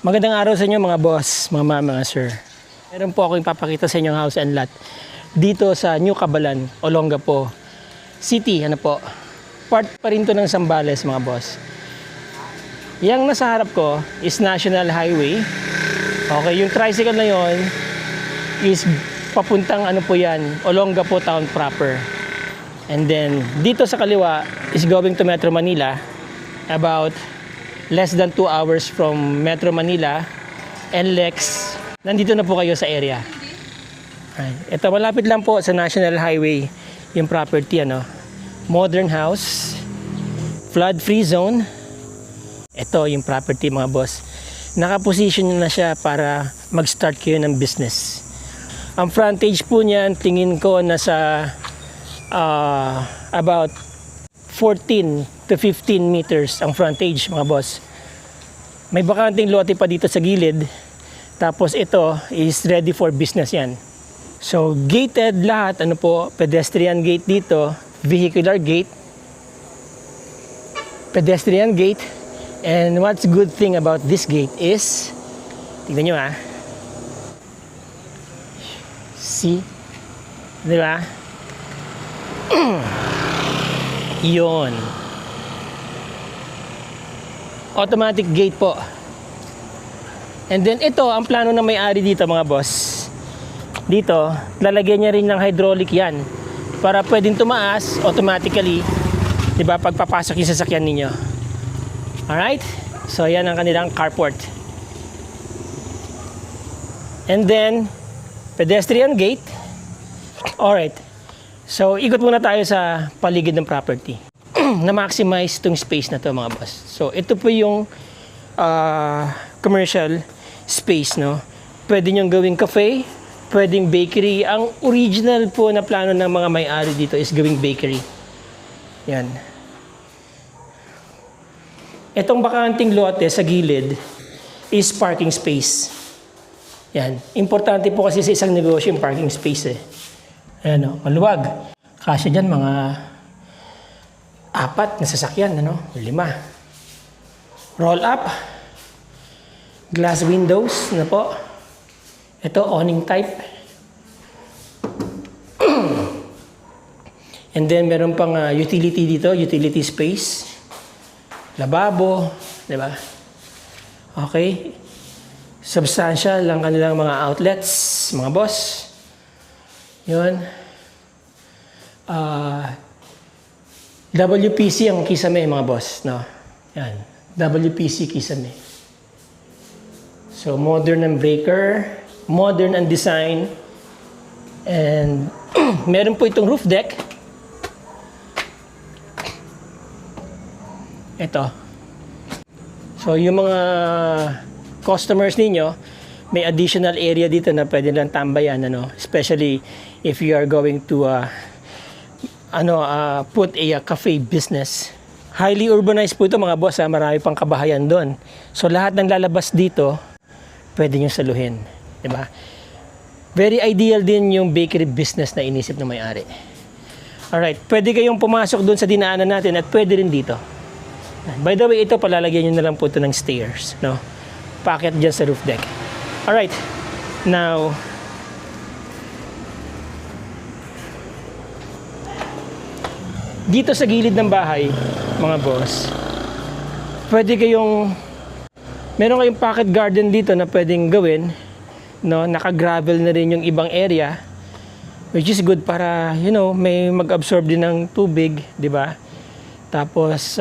Magandang araw sa inyo mga boss, mga mama, mga sir. Meron po ako ipapakita sa inyong house and lot dito sa New Cabalan, Olongapo City. Ano po? Part pa rin to ng Zambales mga boss. Yang nasa harap ko is National Highway. Okay, yung tricycle na yon is papuntang ano po yan, Olongapo Town proper. And then dito sa kaliwa is going to Metro Manila, about less than 2 hours from Metro Manila and Lex. Nandito na po kayo sa area. Right. Ito, malapit lang po sa National Highway yung property, ano. Modern house, flood-free zone. Ito yung property mga boss. Nakaposition na siya para mag-start kayo ng business. Ang frontage po niyan, tingin ko nasa about 14 to 15 meters ang frontage mga boss. May bakanting lote pa dito sa gilid. Tapos ito is ready for business yan. So gated lahat, ano po, pedestrian gate dito, vehicular gate, pedestrian gate. And what's good thing about this gate is, tingnan nyo see, di ba? Yun. Automatic gate po. And then ito, ang plano ng may-ari dito mga boss. Dito, lalagyan niya rin ng hydraulic yan. Para pwedeng tumaas automatically. Diba, pagpapasok yung sasakyan ninyo. Alright? So yan ang kanilang carport. And then, pedestrian gate. Alright. So, ikot muna tayo sa paligid ng property. Na-maximize itong space na to mga boss. So, ito po yung commercial space, no? Pwede nyo gawing cafe, pwedeng bakery. Ang original po na plano ng mga may-ari dito is gawing bakery. Yan. Itong bakanting lote sa gilid is parking space. Yan. Importante po kasi sa isang negosyo yung parking space eh. Ayan o, maluwag. Kasi dyan mga 4 na sasakyan, ano? 5. Roll up. Glass windows na po. Ito, awning type. And then, meron pang utility dito, utility space. Lababo, di ba? Okay. Substantial lang kanilang mga outlets, mga boss. Yun. WPC ang kisame mga boss, no? Yan. WPC kisame. So modern ang breaker, modern ang design, and meron po itong roof deck. Ito. So yung mga customers ninyo, may additional area dito na pwede lang tambayan, ano, especially if you are going to put a cafe business. Highly urbanized po ito mga boss, marami pang kabahayan doon. So lahat ng lalabas dito pwede nyo saluhin, di ba? Very ideal din yung bakery business na inisip ng may-ari. Alright, pwede kayong pumasok doon sa dinaanan natin at pwede rin dito. By the way, ito palalagyan nyo na lang po ito ng stairs, no? Paakyat dyan sa roof deck. Alright, now, dito sa gilid ng bahay, mga boss, pwede kayong, meron kayong pocket garden dito na pwedeng gawin, no? Naka-gravel na rin yung ibang area, which is good para, you know, may mag-absorb din ng tubig, di ba? Tapos,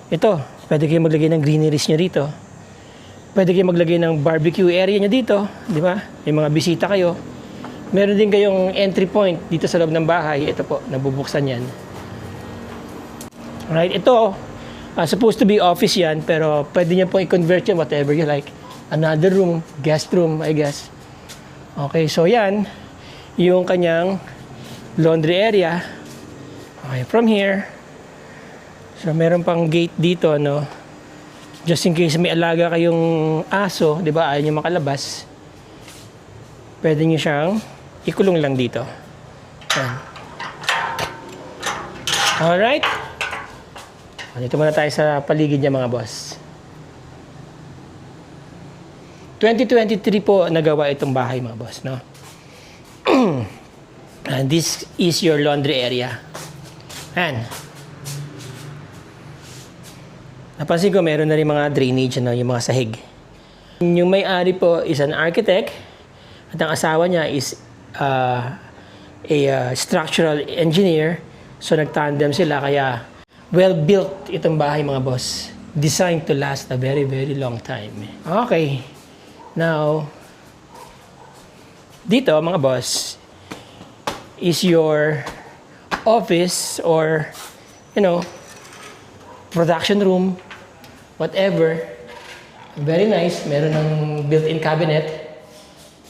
ito, pwede kayong maglagay ng greeneries nyo rito. Pwede kayong maglagay ng barbecue area nyo dito, di ba? May mga bisita kayo. Meron din kayong entry point dito sa loob ng bahay. Ito po, nabubuksan yan. Alright, ito, supposed to be office yan, pero pwede nyo po i-convert yan, whatever you like. Another room, guest room, I guess. Okay, so yan, yung kanyang laundry area. Okay, from here, so meron pang gate dito, no? Just in case may alaga kayong aso, di ba, ayaw nyo makalabas, pwede nyo siyang ikulong lang dito. Yan. Alright. Dito muna tayo sa paligid niya mga boss. 2023 po nagawa itong bahay mga boss, no? And this is your laundry area. Ayan. Napansin ko meron na rin mga drainage, ano, yung mga sahig. Yung may-ari po is an architect at ang asawa niya is a structural engineer. So nagtandem sila kaya well-built itong bahay mga boss. Designed to last a very, very long time. Okay. Now, dito mga boss is your office or, you know, production room, whatever. Very nice. Meron ng built-in cabinet.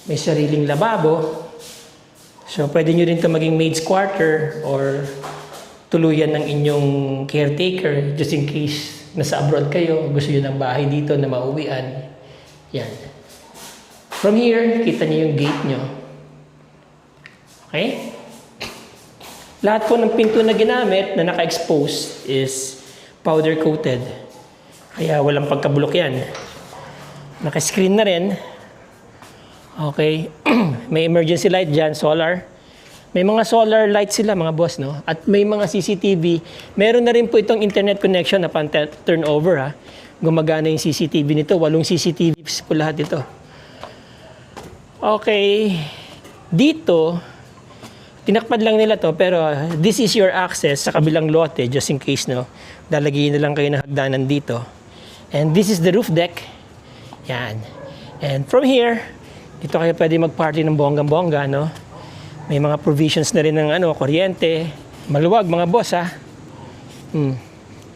May sariling lababo. So, pwede nyo rin ito maging maid's quarter or tuluyan ng inyong caretaker just in case nasa abroad kayo, gusto nyo ng bahay dito na mauwian. Yan. From here, kita nyo yung gate nyo. Okay? Lahat po ng pinto na ginamit na naka-expose is powder-coated. Kaya walang pagkabulok yan. Naka-screen na rin. Okay. May emergency light dyan, solar. May mga solar light sila mga boss, no? At may mga CCTV. Meron na rin po itong internet connection na pan-turnover, ha? Gumagana yung CCTV nito. 8 CCTVs po lahat ito. Okay. Dito, tinakpad lang nila to, pero this is your access sa kabilang lote, just in case, no? Lalagyan na lang kayo ng hagdanan dito. And this is the roof deck. Yan. And from here, dito kayo pwede mag-party ng bonggang-bongga, no? May mga provisions na rin ng kuryente. Maluwag, mga boss, ha?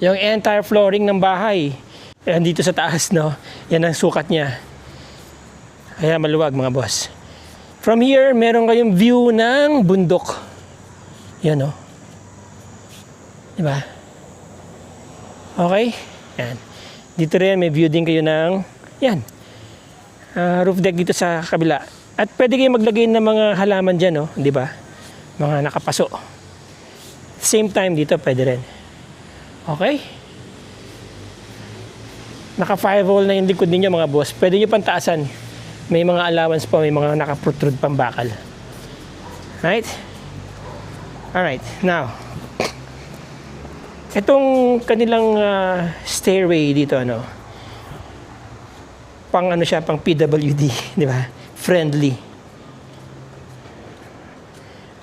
Yung entire flooring ng bahay, yan dito sa taas, no? Yan ang sukat niya. Kaya maluwag, mga boss. From here, meron kayong view ng bundok. Yan, no? Diba? Okay? Yan. Dito rin, may view din kayo ng, yan, roof deck dito sa kabila. At pwede kayo maglagay ng mga halaman dyan, no? Di ba? Mga nakapaso. Same time dito, pwede rin. Okay? Naka 5-hole na yung likod ninyo, mga boss. Pwede nyo pantaasan. May mga allowance pa, may mga naka-protrude pang bakal. Right? Alright, now. Itong kanilang stairway dito, ano? Pang siya, pang PWD, di ba? Friendly.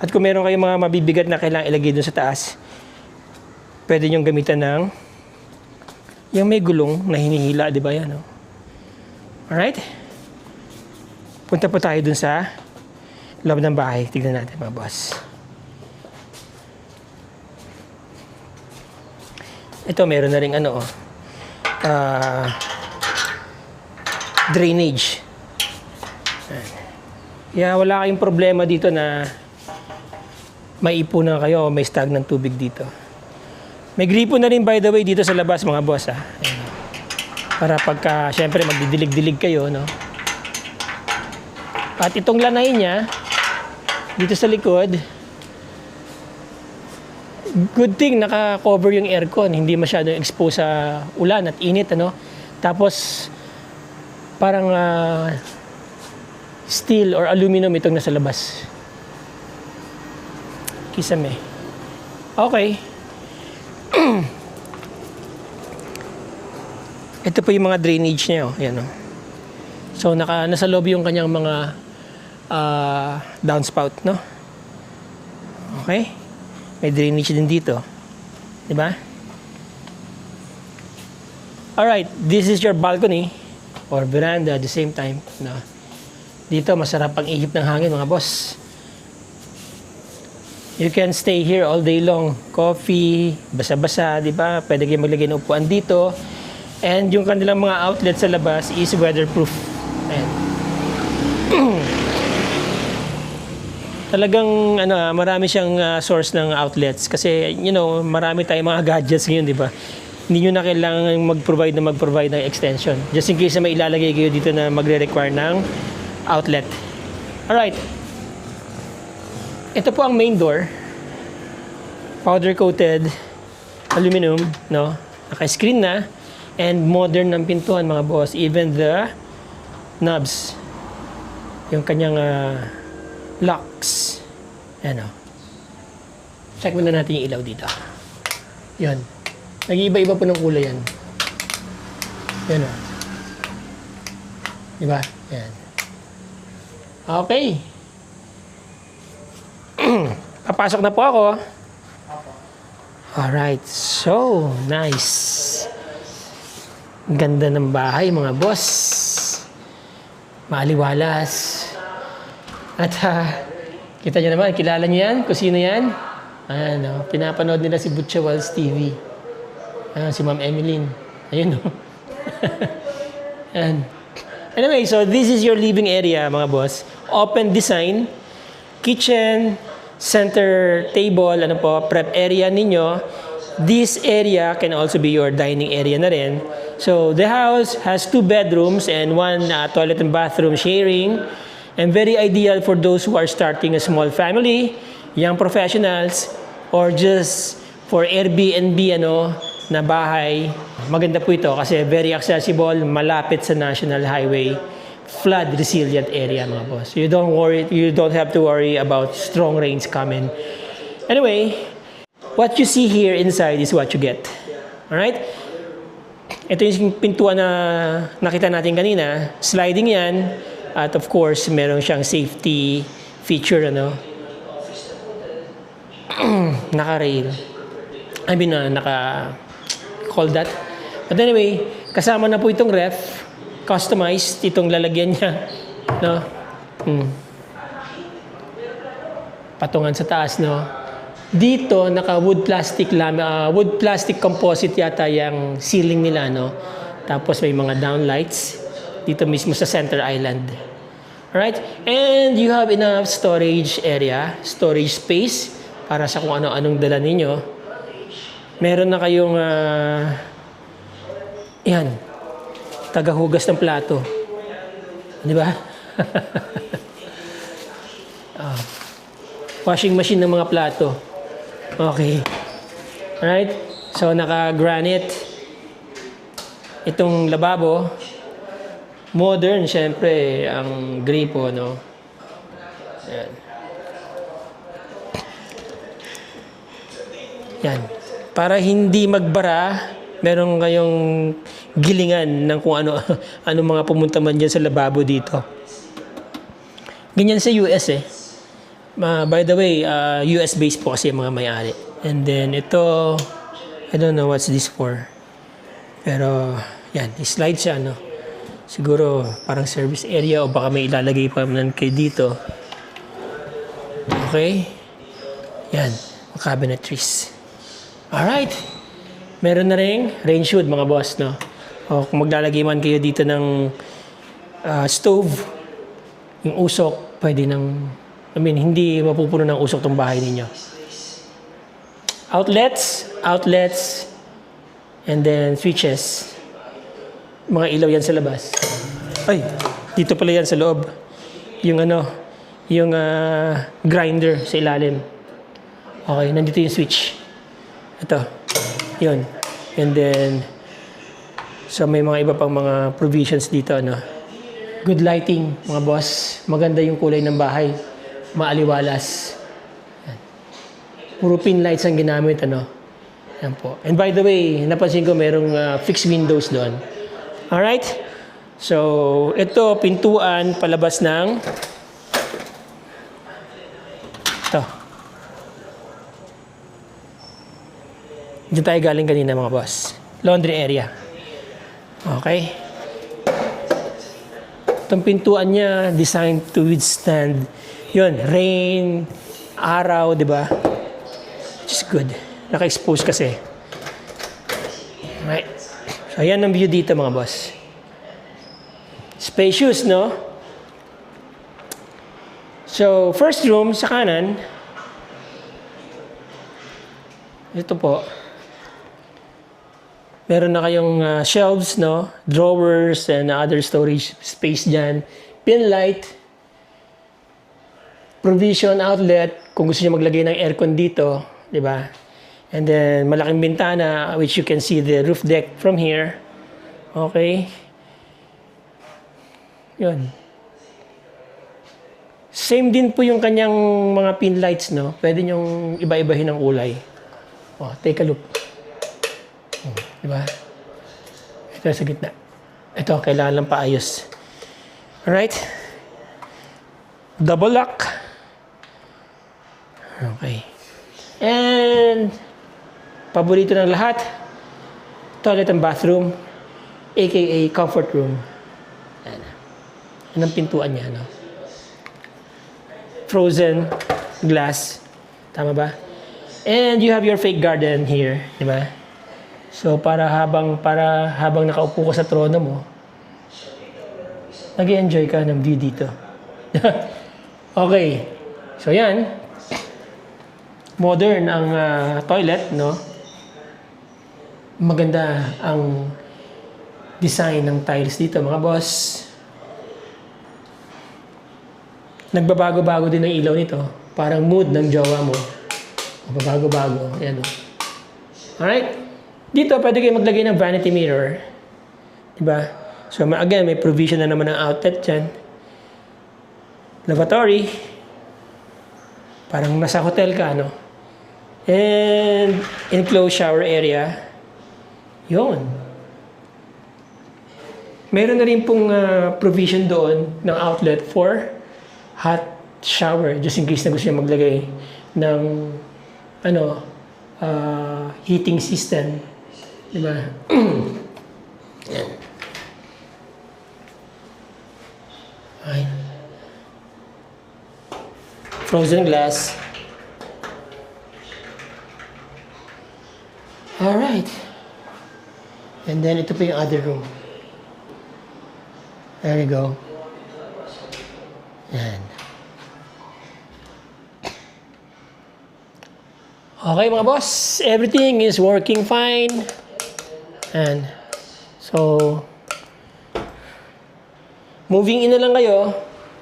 At kung meron kayong mga mabibigat na kailangang ilagay dun sa taas, pwede nyong gamitan ng yung may gulong na hinihila, di ba yan? No? Alright? Punta po tayo dun sa loob ng bahay. Tignan natin mga boss. Ito, meron na rin drainage. Kaya wala kayong problema dito na may ipunan kayo o may stag ng tubig dito. May gripo na rin by the way dito sa labas mga boss, ha. Ayan. Para pagka syempre magdidilig-dilig kayo, no. At itong lanay niya dito sa likod, good thing naka-cover yung aircon, hindi masyadong exposed sa ulan at init, ano. Tapos parang steel or aluminum itong nasa labas. Kisame. Okay. Ito po yung mga drainage niya, oh. Yan, oh. So nasa loob yung kanyang mga downspout, no? Okay? May drainage din dito. 'Di ba? Alright, this is your balcony or veranda at the same time, no? Dito masarap ang ihip ng hangin mga boss. You can stay here all day long. Coffee, basa-basa, di ba? Pwede kayo maglagay ng upuan dito. And yung kanilang mga outlet sa labas is weatherproof. Ayan. Talagang marami siyang source ng outlets kasi marami tayong mga gadgets ngayon, di ba? Hindi nyo na kailangan mag-provide ng extension. Just in case na may ilalagay kayo dito na magre-require ng outlet. Alright. Ito po ang main door. Powder-coated aluminum, no? Naka-screen na and modern ng pintuan mga boss. Even the knobs. Yung kanyang locks. Ayan o. Check muna natin yung ilaw dito. Yan. Nag-iiba-iba po ng kulay yan. Yan o. Diba? Yan. Okay. Papasok na po ako. Alright. So, nice. Ganda ng bahay, mga boss. Maaliwalas. At kita nyo naman, kilala nyo yan? Kung sino yan? Ayan, pinapanood nila si Butcha Walls TV. Si Ma'am Emeline. Ayun, Ayan. Anyway, so this is your living area, mga boss. Open design. Kitchen, center table, prep area ninyo. This area can also be your dining area na rin. So, the house has 2 bedrooms and 1 toilet and bathroom sharing. And very ideal for those who are starting a small family, young professionals, or just for Airbnb na bahay. Maganda po ito kasi very accessible, malapit sa National Highway, flood resilient area, mga boss. You don't have to worry about strong rains coming. Anyway, what you see here inside is what you get. Alright? Ito yung pintuan na nakita natin kanina. Sliding yan. At of course, meron siyang safety feature, naka-rail. Naka-call that. But anyway, kasama na po itong ref. Customized itong lalagyan niya. Patungan sa taas, Dito, wood plastic composite yata yung ceiling nila, Tapos may mga downlights dito mismo sa center island. Alright? And you have enough storage area, storage space para sa kung ano-anong dala ninyo. Meron na kayong tagahugas ng plato. Di ba? Washing machine ng mga plato. Okay. Alright? So, naka-granite. Itong lababo, modern, syempre, ang gripo, Ayan. Yan. Para hindi magbara, meron kayong gilingan ng kung ano mga pumunta man dyan sa lababo dito. Ganyan sa US by the way, US based po kasi yung mga may-ari. And then ito, I don't know what's this for. Pero yan, slide siya, Siguro parang service area o baka may ilalagay pa naman kayo dito. Okay? Yan, cabinetries. Alright. Meron na rin range hood, mga boss, O kung maglalagay man kayo dito ng stove, yung usok, pwede hindi mapupuno ng usok tong bahay ninyo. Outlets, and then switches. Mga ilaw yan sa labas. Ay, dito pala yan sa loob. Yung grinder sa ilalim. Okay, nandito yung switch. Ito. Yun. And then, so may mga iba pang mga provisions dito, Good lighting, mga boss. Maganda yung kulay ng bahay. Maaliwalas. Yan. Puro pin lights ang ginamit, Yan po. And by the way, napansin ko merong fixed windows doon. Alright? So, ito, pintuan, palabas ng ito. Diyan tayo galing kanina, mga boss. Laundry area. Okay? Itong pintuan niya, designed to withstand rain, araw, di ba? Which is good. Naka-expose kasi. Right. So, ayan ang view dito, mga boss. Spacious, So, first room sa kanan. Ito po. Meron na kayong shelves, drawers, and other storage space dyan. Pin light. Provision outlet, kung gusto niyo maglagay ng aircon dito, di ba? And then, malaking bintana, which you can see the roof deck from here. Okay? Yun. Same din po yung kanyang mga pin lights, no? Pwede nyong iba-ibahin ng kulay. Oh, take a look. Diba? Ito sa gitna. Ito, kailangan lang paayos. Alright? Double lock. Okay. And, paborito ng lahat, toilet and bathroom, aka comfort room. Ayan. Yan ang pintuan niya, no? Frozen glass. Tama ba? And you have your fake garden here, di ba? So para habang nakaupo ka sa trono mo, nag-enjoy ka ng view dito. Okay. So yan. Modern ang toilet, no? Maganda ang design ng tiles dito, mga boss. Nagbabago-bago din ang ilaw nito. Parang mood ng jowa mo. Bago-bago. Ayan o. Alright? Dito, pwede kayo maglagay ng vanity mirror. Diba? So, again, may provision na naman ng outlet dyan. Lavatory. Parang nasa hotel ka, no? And enclosed shower area. Yun. Meron na rin pong provision doon ng outlet for hot shower, just in case na gusto niya maglagay ng heating system. Diba? Ay. Frozen glass. Alright. And then ito pa yung other room. There you go. Yan. Okay mga boss, everything is working fine. And so, moving in na lang kayo,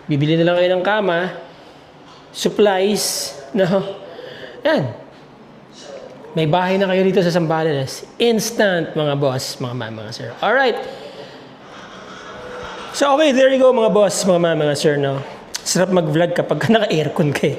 bibili na lang kayo ng kama, supplies, no? Yan. May bahay na kayo dito sa Zambales. Instant mga boss, mga sir. Alright. So okay, there you go mga boss, mga sir, no? Sarap mag-vlog kapag naka-aircon ka eh.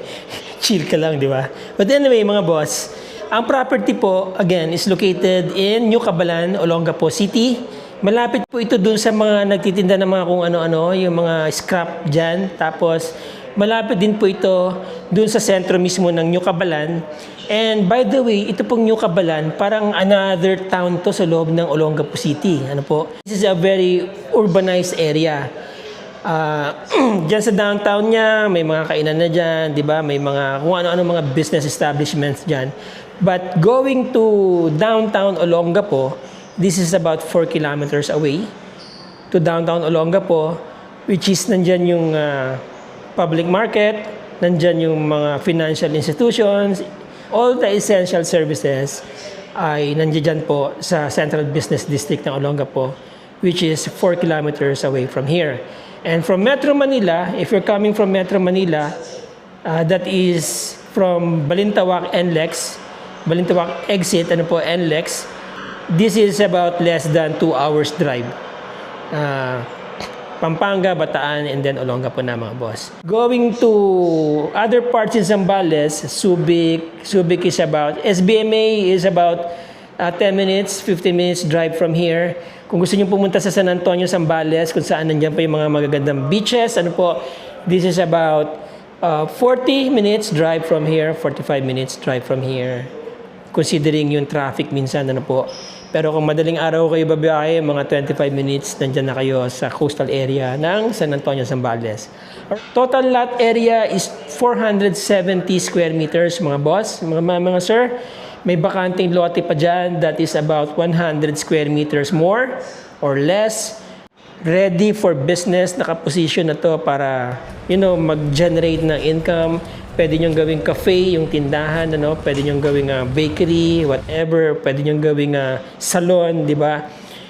Chill ka lang, di ba? But anyway, mga boss, ang property po, again, is located in New Cabalan, Olongapo City. Malapit po ito dun sa mga nagtitinda ng mga kung ano-ano, yung mga scrap dyan. Tapos, malapit din po ito dun sa sentro mismo ng New Cabalan. And by the way, ito pong New Cabalan, parang another town to sa loob ng Olongapo City. Ano po? This is a very urbanized area. Diyan sa downtown niya, may mga kainan na dyan, di ba? May mga kung ano-ano mga business establishments dyan. But going to downtown Olongapo, this is about 4 kilometers away to downtown Olongapo, which is nandyan yung public market, nandyan yung mga financial institutions, all the essential services ay nandyan po sa Central Business District ng Olongapo, which is 4 kilometers away from here. And from Metro Manila, if you're coming from Metro Manila, that is from Balintawak NLEX, Balintawak exit, NLEX, this is about less than 2 hours drive. Pampanga, Bataan, and then Olongapo na mga boss. Going to other parts in Zambales, Subic is about, SBMA is about 10 minutes, 15 minutes drive from here. Kung gusto niyo pumunta sa San Antonio, Zambales, kung saan nandiyan pa yung mga magagandang beaches, this is about 40 minutes drive from here, 45 minutes drive from here. Considering yung traffic minsan, Pero kung madaling araw kayo babiyahe, mga 25 minutes, nandiyan na kayo sa coastal area ng San Antonio, Zambales. Total lot area is 470 square meters, mga boss, mga sir. May bakanting lote pa dyan that is about 100 square meters more or less. Ready for business, nakaposition na to para, mag-generate ng income. Pwede nyong gawing cafe, yung tindahan, Pwede nyong gawing bakery, whatever. Pwede nyong gawing salon, di ba?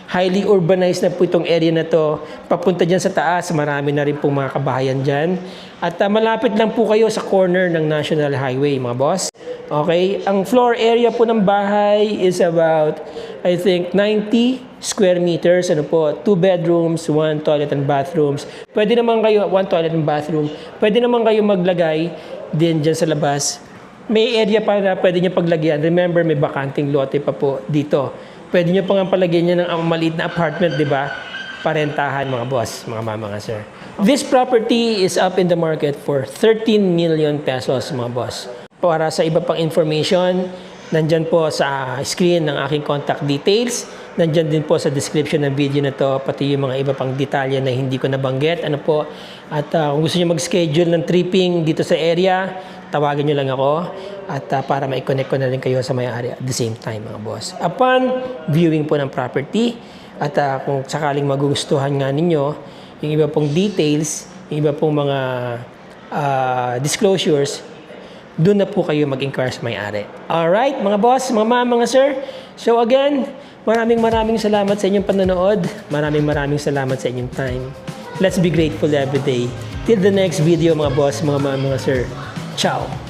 Highly urbanized na po itong area na to. Papunta dyan sa taas, marami na rin pong mga kabahayan dyan. At malapit lang po kayo sa corner ng National Highway, mga boss. Okay, ang floor area po ng bahay is about, I think, 90 square meters. Ano po, 2 bedrooms, 1 toilet and bathrooms. Pwede naman kayo, 1 toilet and bathroom. Pwede naman kayo maglagay din dyan sa labas. May area pa na pwede nyo paglagyan. Remember, may bakanting lote pa po dito. Pwede nyo pang palagyan nyo ng maliit na apartment, di ba? Parentahan, mga boss, mga mama, mga sir. This property is up in the market for 13 million pesos, mga boss. Para sa iba pang information, nandyan po sa screen ng aking contact details. Nandyan din po sa description ng video na to, pati yung mga iba pang detalye na hindi ko nabanggit. Ano po? At kung gusto nyo mag-schedule ng tripping dito sa area, tawagan nyo lang ako. At para ma-connect ko na rin kayo sa may-ari at the same time, mga boss. Upon viewing po ng property, at kung sakaling magugustuhan nga ninyo, yung iba pong details, yung iba pong mga disclosures, doon na po kayo mag-inquire sa may-ari. Alright, mga boss, mga ma'am, mga sir. So again, maraming salamat sa inyong panonood. Maraming salamat sa inyong time. Let's be grateful every day. Till the next video, mga boss, mga ma'am, mga sir. Ciao!